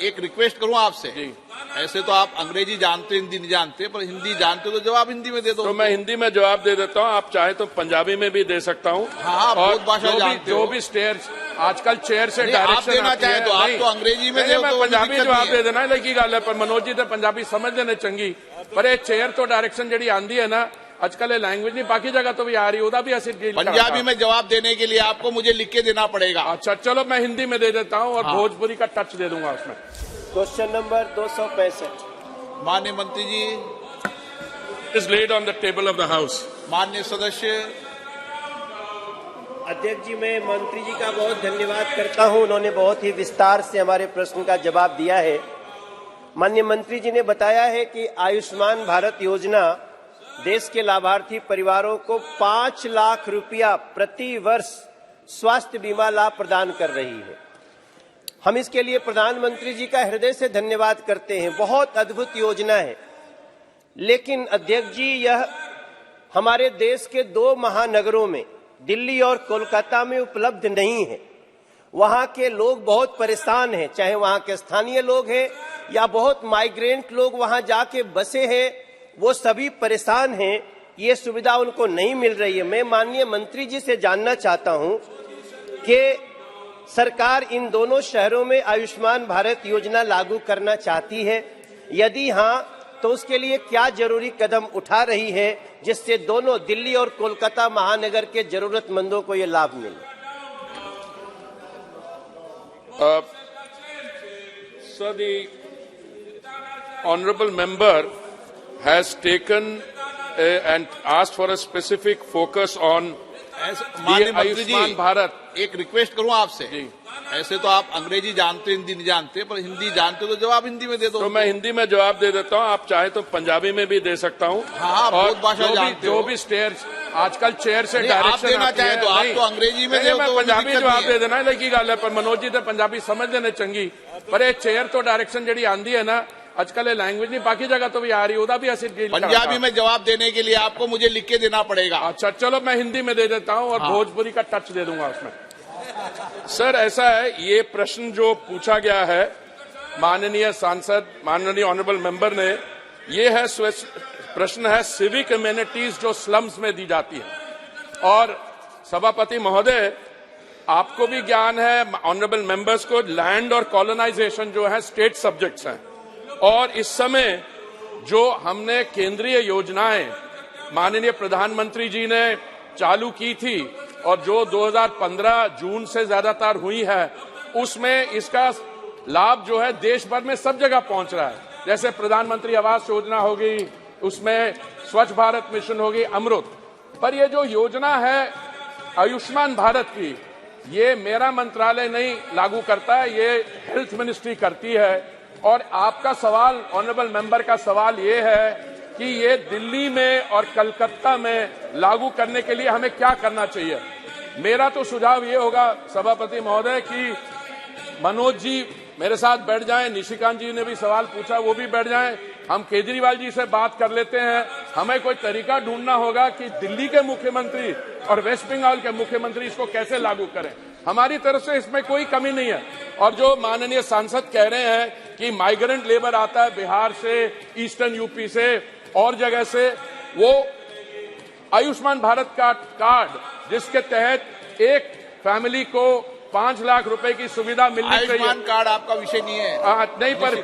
एक रिक्वेस्ट करूं आपसे जी। ऐसे तो आप अंग्रेजी जानते हिंदी नहीं जानते, पर हिंदी जानते तो जवाब हिंदी में दे दो। तो मैं हिंदी में जवाब दे देता हूँ, आप चाहे तो पंजाबी में भी दे सकता हूँ। हाँ, बहुत भाषा जानते हो। जो भी स्टेयर आजकल चेयर से आप डायरेक्शन देना आती चाहे है, तो आप तो अंग्रेजी में दे, मैं तो पंजाबी जवाब दे देना लगी गल है, पर मनोज जी तो पंजाबी समझ लेने चंगी, पर ये चेयर तो डायरेक्शन जी आंदी है ना आजकल, ये लैंग्वेज नहीं बाकी जगह तो भी आ रही है, भी असि पंजाबी में जवाब देने के लिए आपको मुझे लिख के देना पड़ेगा। अच्छा चलो मैं हिंदी में दे देता हूँ और हाँ। भोजपुरी का टच दे दूंगा उसमें। Question number 265। माननीय मंत्री जी, is laid on the table of the house. माननीय सदस्य। अध्यक्ष जी, मैं मंत्री जी का बहुत धन्यवाद करता हूं, उन्होंने बहुत ही विस्तार से हमारे प्रश्न का जवाब दिया है। माननीय मंत्री जी ने बताया है कि आयुष्मान भारत योजना देश के लाभार्थी परिवारों को 5 लाख रुपया प्रति वर्ष स्वास्थ्य बीमा लाभ प्रदान कर रही है। हम इसके लिए प्रधानमंत्री जी का हृदय से धन्यवाद करते हैं, बहुत अद्भुत योजना है। लेकिन अध्यक्ष जी, यह हमारे देश के 2 महानगरों में दिल्ली और कोलकाता में उपलब्ध नहीं है। वहां के लोग बहुत परेशान हैं, चाहे वहां के स्थानीय लोग हैं या बहुत माइग्रेंट लोग वहां जाके बसे हैं, वो सभी परेशान हैं। ये सुविधा उनको नहीं मिल रही है। मैं माननीय मंत्री जी से जानना चाहता हूं कि सरकार इन दोनों शहरों में आयुष्मान भारत योजना लागू करना चाहती है, यदि हां तो उसके लिए क्या जरूरी कदम उठा रही है जिससे दोनों दिल्ली और कोलकाता महानगर के जरूरतमंदों को ये लाभ मिले। Sir, the honourable member has taken and asked for a specific focus on माननीय मंत्री जी, आयुष्मान भारत। एक रिक्वेस्ट करूं आपसे जी। ऐसे तो आप अंग्रेजी जानते हिंदी नहीं जानते, पर हिंदी जानते तो जवाब हिंदी में दे दो। तो मैं हिंदी में जवाब दे देता हूँ, आप चाहे तो पंजाबी में भी दे सकता हूँ। हाँ, बहुत भाषा जानते हो। जो भी स्टेयर आजकल चेयर से आप डायरेक्शन देना आती चाहे है, तो आप तो अंग्रेजी में दे, मैं तो पंजाबी जवाब दे देना लगी गल है, पर मनोज जी तो पंजाबी समझ लेने चंगी, पर ये चेयर तो डायरेक्शन जी आंदी है ना आजकल, ये लैंग्वेज नहीं बाकी जगह तो भी आ रही है, भी असि पंजाबी में जवाब देने के लिए आपको मुझे लिख के देना पड़ेगा। अच्छा चलो मैं हिंदी में दे देता हूँ और हाँ। भोजपुरी का टच दे दूंगा उसमें। सर ऐसा है, ये प्रश्न जो पूछा गया है माननीय सांसद, माननीय ऑनरेबल मेंबर ने, ये है प्रश्न है सिविक इम्यूनिटीज जो स्लम्स में दी जाती है। और सभापति महोदय, आपको भी ज्ञान है, ऑनरेबल मेंबर्स को, लैंड और कॉलोनाइजेशन जो है स्टेट सब्जेक्ट्स हैं, और इस समय जो हमने केंद्रीय योजनाएं माननीय प्रधानमंत्री जी ने चालू की थी और जो 2015 जून से ज्यादातर हुई है, उसमें इसका लाभ जो है देश भर में सब जगह पहुंच रहा है। जैसे प्रधानमंत्री आवास योजना होगी, उसमें स्वच्छ भारत मिशन होगी, अमृत। पर ये जो योजना है आयुष्मान भारत की, ये मेरा मंत्रालय नहीं लागू करता है, ये हेल्थ मिनिस्ट्री करती है। और आपका सवाल, ऑनरेबल मेंबर का सवाल ये है कि ये दिल्ली में और कलकत्ता में लागू करने के लिए हमें क्या करना चाहिए। मेरा तो सुझाव ये होगा सभापति महोदय कि मनोज जी मेरे साथ बैठ जाएं, निशिकांत जी ने भी सवाल पूछा, वो भी बैठ जाएं, हम केजरीवाल जी से बात कर लेते हैं। हमें कोई तरीका ढूंढना होगा कि दिल्ली के मुख्यमंत्री और वेस्ट बंगाल के मुख्यमंत्री इसको कैसे लागू करें। हमारी तरफ से इसमें कोई कमी नहीं है। और जो माननीय सांसद कह रहे हैं कि माइग्रेंट लेबर आता है बिहार से, ईस्टर्न यूपी से और जगह से, वो आयुष्मान भारत का कार्ड जिसके तहत एक फैमिली को 5 लाख रुपए की सुविधा मिलनी चाहिए। आयुष्मान कार्ड आपका विषय नहीं है। नहीं, पर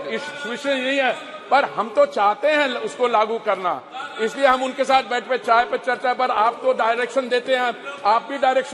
विषय नहीं है, पर हम तो चाहते हैं उसको लागू करना, इसलिए हम उनके साथ बैठ पे चाय पे चर्चा, पर आप तो डायरेक्शन देते हैं, आप भी डायरेक्शन